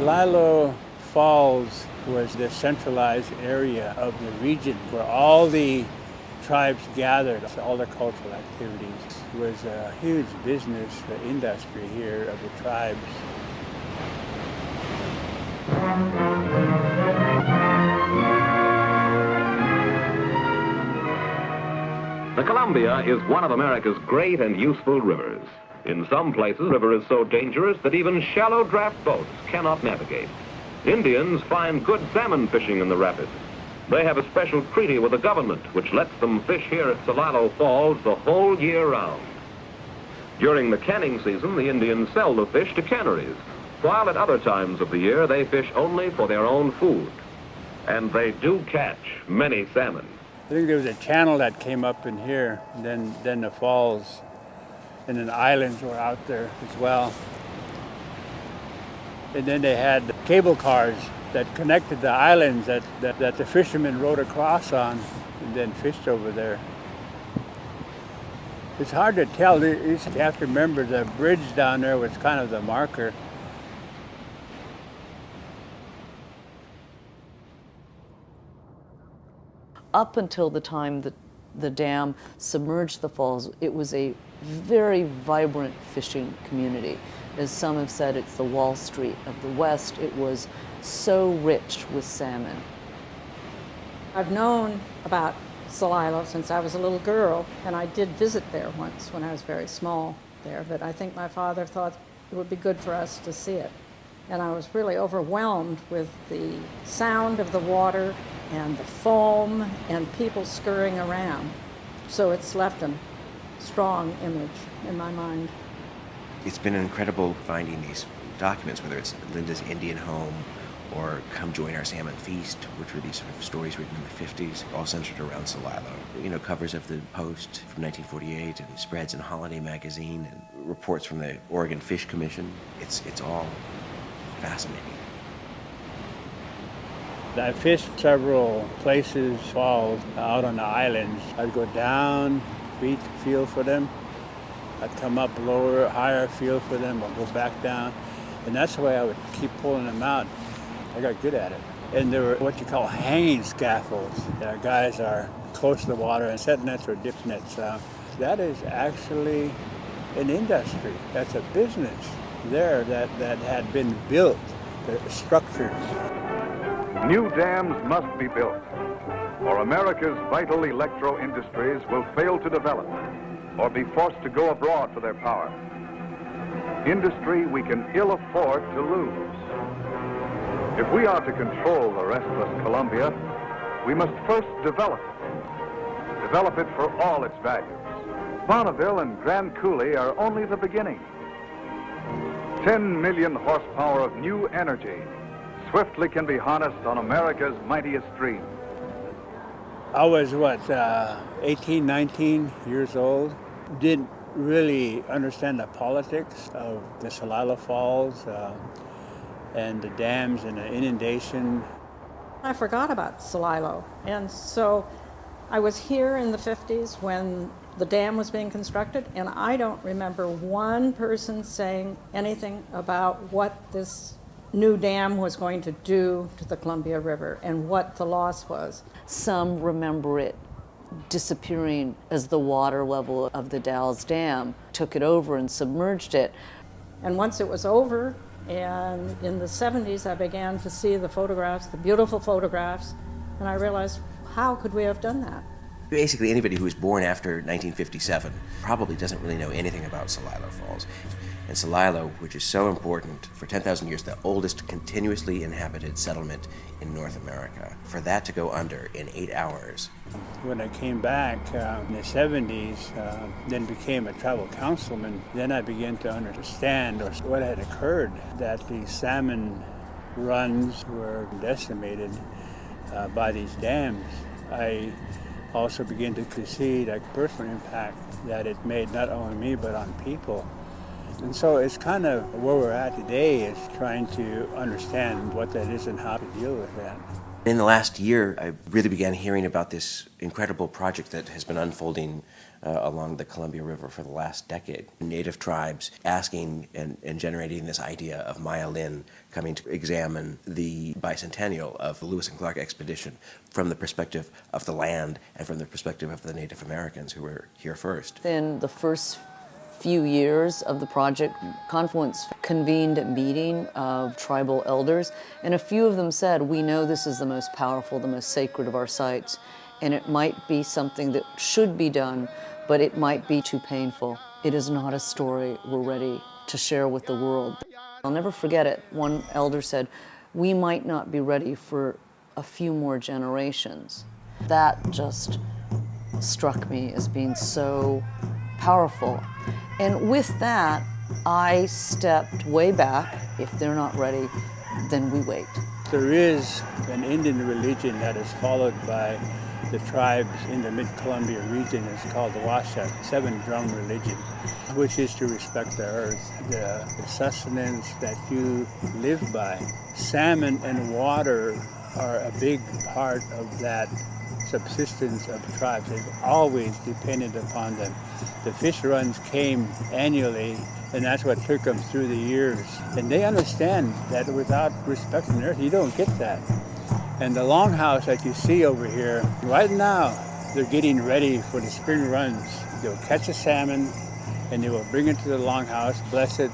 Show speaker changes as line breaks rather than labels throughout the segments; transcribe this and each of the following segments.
Celilo Falls was the centralized area of the region where all the tribes gathered, all their cultural activities. It was a huge business industry here of the tribes.
The Columbia is one of America's great and useful rivers. In some places, the river is so dangerous that even shallow draft boats cannot navigate. Indians find good salmon fishing in the rapids. They have a special treaty with the government which lets them fish here at Celilo Falls the whole year round. During the canning season, the Indians sell the fish to canneries, while at other times of the year they fish only for their own food. And they do catch many salmon.
I think there was a channel that came up in here, and then the falls, and then the islands were out there as well. And then they had cable cars that connected the islands that the fishermen rode across on and then fished over there. It's hard to tell. You have to remember the bridge down there was kind of the marker.
Up until the time that the dam submerged the falls, it was a very vibrant fishing community. As some have said, it's the Wall Street of the West. It was so rich with salmon.
I've known about Celilo since I was a little girl, and I did visit there once when I was very small there, but I think my father thought it would be good for us to see it. And I was really overwhelmed with the sound of the water and the foam and people scurrying around. So it's left a strong image in my mind.
It's been incredible finding these documents, whether it's Linda's Indian Home or Come Join Our Salmon Feast, which were these sort of stories written in the 50s, all centered around Celilo. You know, covers of the Post from 1948 and spreads in Holiday Magazine and reports from the Oregon Fish Commission. It's all fascinating.
I fished several places, falls, out on the islands. I'd go down, feel for them. I'd come up lower, higher, feel for them, or go back down. And that's the way I would keep pulling them out. I got good at it. And there were what you call hanging scaffolds. Guys are close to the water and set nets or dip nets. That is actually an industry. That's a business there that had been built, structured.
New dams must be built, or America's vital electro-industries will fail to develop or be forced to go abroad for their power. Industry we can ill afford to lose. If we are to control the restless Columbia, we must first develop it. Develop it for all its values. Bonneville and Grand Coulee are only the beginning. 10 million horsepower of new energy swiftly can be harnessed on America's mightiest stream.
I was, 18, 19 years old. Didn't really understand the politics of the Celilo Falls and the dams and the inundation.
I forgot about Celilo, and so I was here in the 50s when the dam was being constructed, and I don't remember one person saying anything about what this new dam was going to do to the Columbia River and what the loss was.
Some remember it disappearing as the water level of the Dalles Dam took it over and submerged it.
And once it was over, and in the 70s, I began to see the photographs, the beautiful photographs, and I realized, how could we have done that?
Basically, anybody who was born after 1957 probably doesn't really know anything about Celilo Falls. And Celilo, which is so important, for 10,000 years, the oldest continuously inhabited settlement in North America. For that to go under in 8 hours.
When I came back in the 70s, then became a tribal councilman, then I began to understand what had occurred, that the salmon runs were decimated by these dams. I also began to see the personal impact that it made not only me but on people. And so it's kind of where we're at today, is trying to understand what that is and how to deal with that.
In the last year, I really began hearing about this incredible project that has been unfolding along the Columbia River for the last decade. Native tribes asking and generating this idea of Maya Lin coming to examine the bicentennial of the Lewis and Clark expedition from the perspective of the land and from the perspective of the Native Americans who were here first.
In the first few years of the project, Confluence convened a meeting of tribal elders, and a few of them said, we know this is the most powerful, the most sacred of our sites, and it might be something that should be done, but it might be too painful. It is not a story we're ready to share with the world. I'll never forget it. One elder said, we might not be ready for a few more generations. That just struck me as being so powerful. And with that, I stepped way back. If they're not ready, then we wait.
There is an Indian religion that is followed by the tribes in the mid-Columbia region. It's called the Washoe, seven-drum religion, which is to respect the earth, the sustenance that you live by. Salmon and water are a big part of that subsistence of tribes. They've always depended upon them. The fish runs came annually, and that's what took them through the years. And they understand that without respecting the earth, you don't get that. And the longhouse that you see over here, right now, they're getting ready for the spring runs. They'll catch a salmon, and they will bring it to the longhouse, bless it,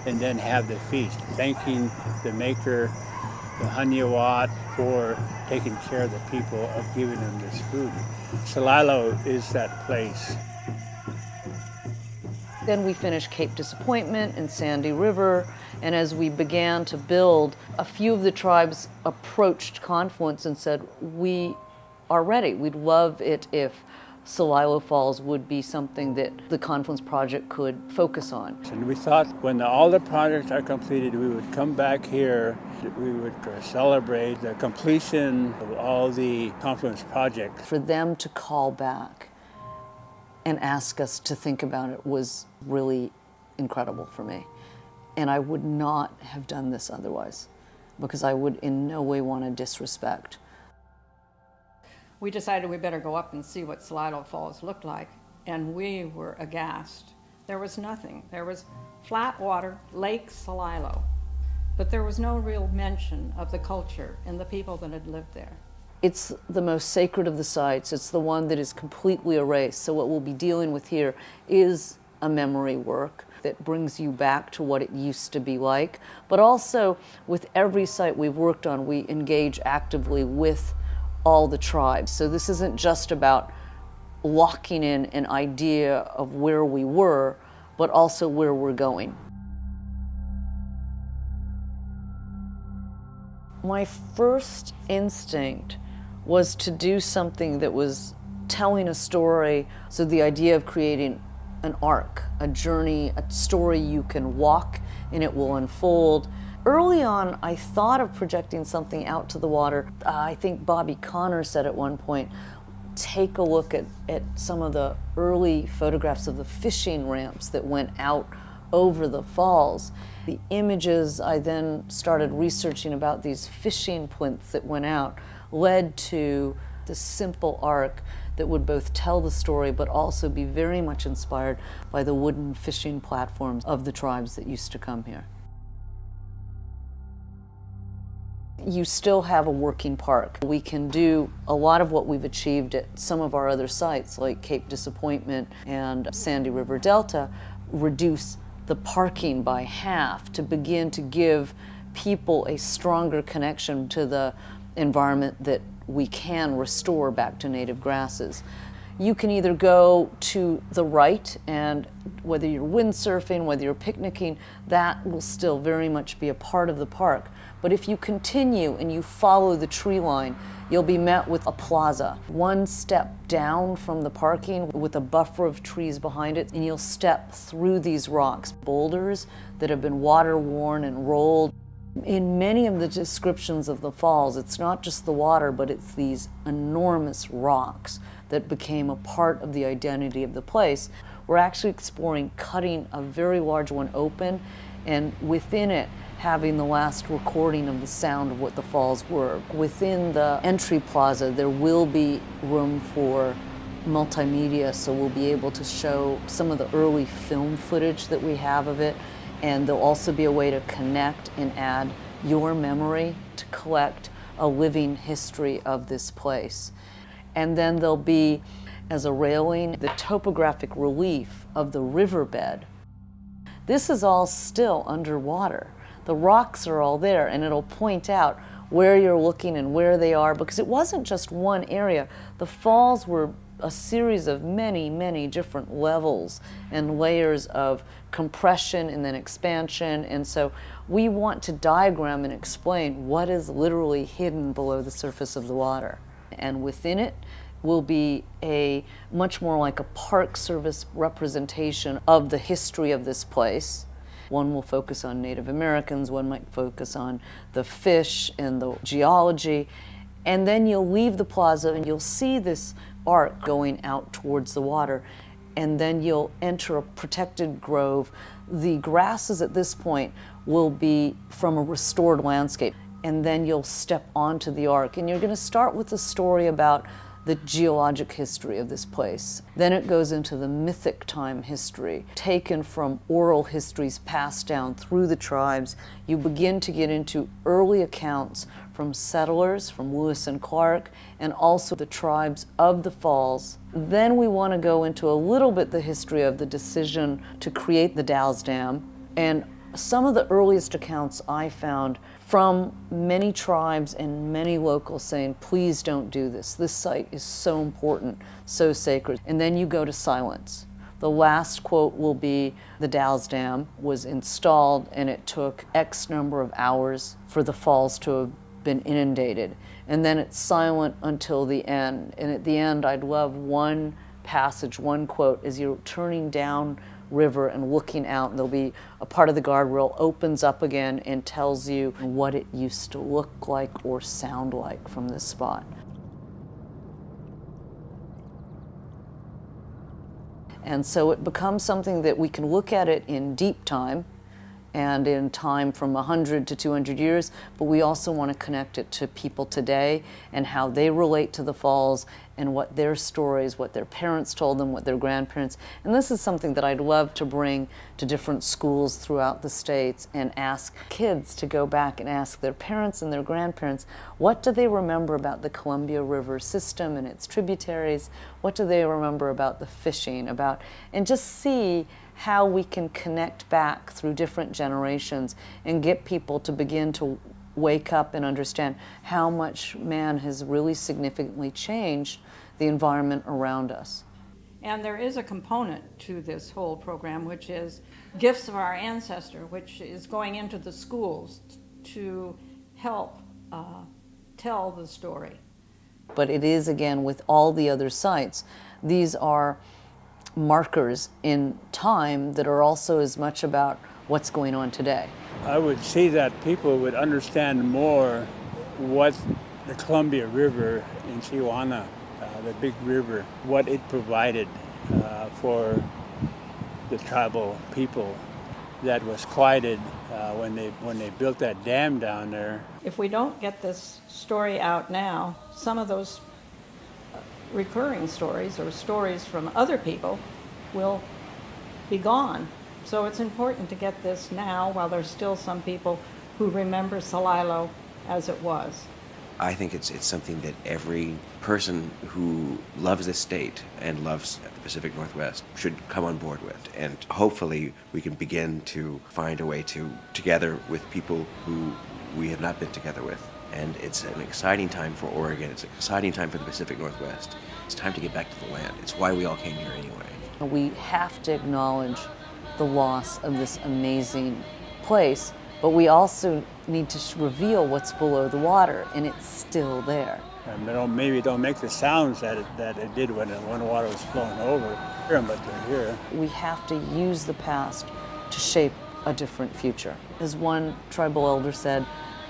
and then have the feast, thanking the maker, the Hanyawat, for taking care of the people, of giving them this food. Celilo is that place.
Then we finished Cape Disappointment and Sandy River, and as we began to build, a few of the tribes approached Confluence and said, we are ready. We'd love it if Celilo Falls would be something that the Confluence Project could focus on.
And we thought when all the projects are completed, we would come back here, we would celebrate the completion of all the Confluence projects.
For them to call back and ask us to think about it was really incredible for me. And I would not have done this otherwise, because I would in no way want to disrespect.
We decided we better go up and see what Celilo Falls looked like, and we were aghast. There was nothing. There was flat water, Lake Celilo, but there was no real mention of the culture and the people that had lived there.
It's the most sacred of the sites. It's the one that is completely erased. So what we'll be dealing with here is a memory work that brings you back to what it used to be like. But also, with every site we've worked on, we engage actively with all the tribes. So this isn't just about locking in an idea of where we were, but also where we're going. My first instinct was to do something that was telling a story. So the idea of creating an arc, a journey, a story you can walk and it will unfold. Early on, I thought of projecting something out to the water. I think Bobby Connor said at one point, take a look at some of the early photographs of the fishing ramps that went out over the falls. The images I then started researching about these fishing plinths that went out led to this simple arc that would both tell the story but also be very much inspired by the wooden fishing platforms of the tribes that used to come here. You still have a working park. We can do a lot of what we've achieved at some of our other sites like Cape Disappointment and Sandy River Delta, reduce the parking by half to begin to give people a stronger connection to the environment that we can restore back to native grasses. You can either go to the right, and whether you're windsurfing, whether you're picnicking, that will still very much be a part of the park. But if you continue and you follow the tree line, you'll be met with a plaza. One step down from the parking with a buffer of trees behind it, and you'll step through these rocks, boulders that have been water worn and rolled. In many of the descriptions of the falls, it's not just the water, but it's these enormous rocks that became a part of the identity of the place. We're actually exploring cutting a very large one open, and within it having the last recording of the sound of what the falls were. Within the entry plaza, there will be room for multimedia, so we'll be able to show some of the early film footage that we have of it, and there'll also be a way to connect and add your memory to collect a living history of this place. And then there'll be, as a railing, the topographic relief of the riverbed. This is all still underwater. The rocks are all there, and it'll point out where you're looking and where they are, because it wasn't just one area. The falls were a series of many, many different levels and layers of compression and then expansion. And so we want to diagram and explain what is literally hidden below the surface of the water. And within it will be a much more like a Park Service representation of the history of this place. One will focus on Native Americans, one might focus on the fish and the geology. And then you'll leave the plaza and you'll see this arc going out towards the water. And then you'll enter a protected grove. The grasses at this point will be from a restored landscape. And then you'll step onto the arc. And you're going to start with a story about the geologic history of this place. Then it goes into the mythic time history, taken from oral histories passed down through the tribes. You begin to get into early accounts from settlers, from Lewis and Clark, and also the tribes of the falls. Then we want to go into a little bit the history of the decision to create the Dalles Dam, and some of the earliest accounts I found from many tribes and many locals saying, please don't do this. This site is so important, so sacred. And then you go to silence. The last quote will be, the Dalles Dam was installed and it took X number of hours for the falls to have been inundated. And then it's silent until the end. And at the end, I'd love one passage, one quote, as you're turning down river and looking out, and there'll be a part of the guardrail opens up again and tells you what it used to look like or sound like from this spot. And so it becomes something that we can look at it in deep time and in time from 100 to 200 years, but we also want to connect it to people today and how they relate to the falls and what their stories, what their parents told them, what their grandparents. And this is something that I'd love to bring to different schools throughout the states and ask kids to go back and ask their parents and their grandparents, what do they remember about the Columbia River system and its tributaries? What do they remember about the fishing, and just see how we can connect back through different generations and get people to begin to wake up and understand how much man has really significantly changed the environment around us.
And there is a component to this whole program, which is Gifts of Our Ancestor, which is going into the schools to help tell the story.
But it is, again, with all the other sites, these are markers in time that are also as much about what's going on today.
I would see that people would understand more what the Columbia River in Tijuana, the big river, what it provided for the tribal people that was quieted when they built that dam down there.
If we don't get this story out now, some of those recurring stories or stories from other people will be gone. So it's important to get this now while there's still some people who remember Celilo as it was.
I think it's something that every person who loves this state and loves the Pacific Northwest should come on board with. And hopefully we can begin to find a way to, together with people who we have not been together with. And it's an exciting time for Oregon. It's an exciting time for the Pacific Northwest. It's time to get back to the land. It's why we all came here anyway.
We have to acknowledge the loss of this amazing place, but we also need to reveal what's below the water, and it's still there.
And maybe it don't make the sounds that it did when the water was flowing over, but they're here.
We have to use the past to shape a different future. As one tribal elder said,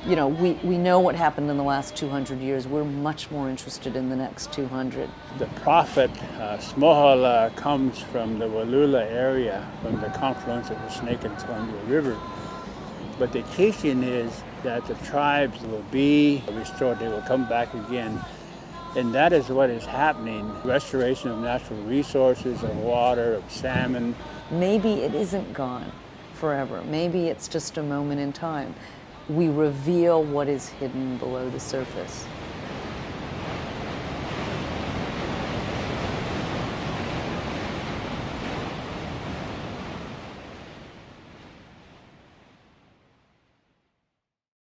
you know, we know what happened in the last 200 years. We're much more interested in the next 200.
The prophet, Smohala, comes from the Wallula area, from the confluence of the Snake and Columbia River. But the teaching is that the tribes will be restored, they will come back again. And that is what is happening. Restoration of natural resources, of water, of salmon.
Maybe it isn't gone forever. Maybe it's just a moment in time. We reveal what is hidden below the surface.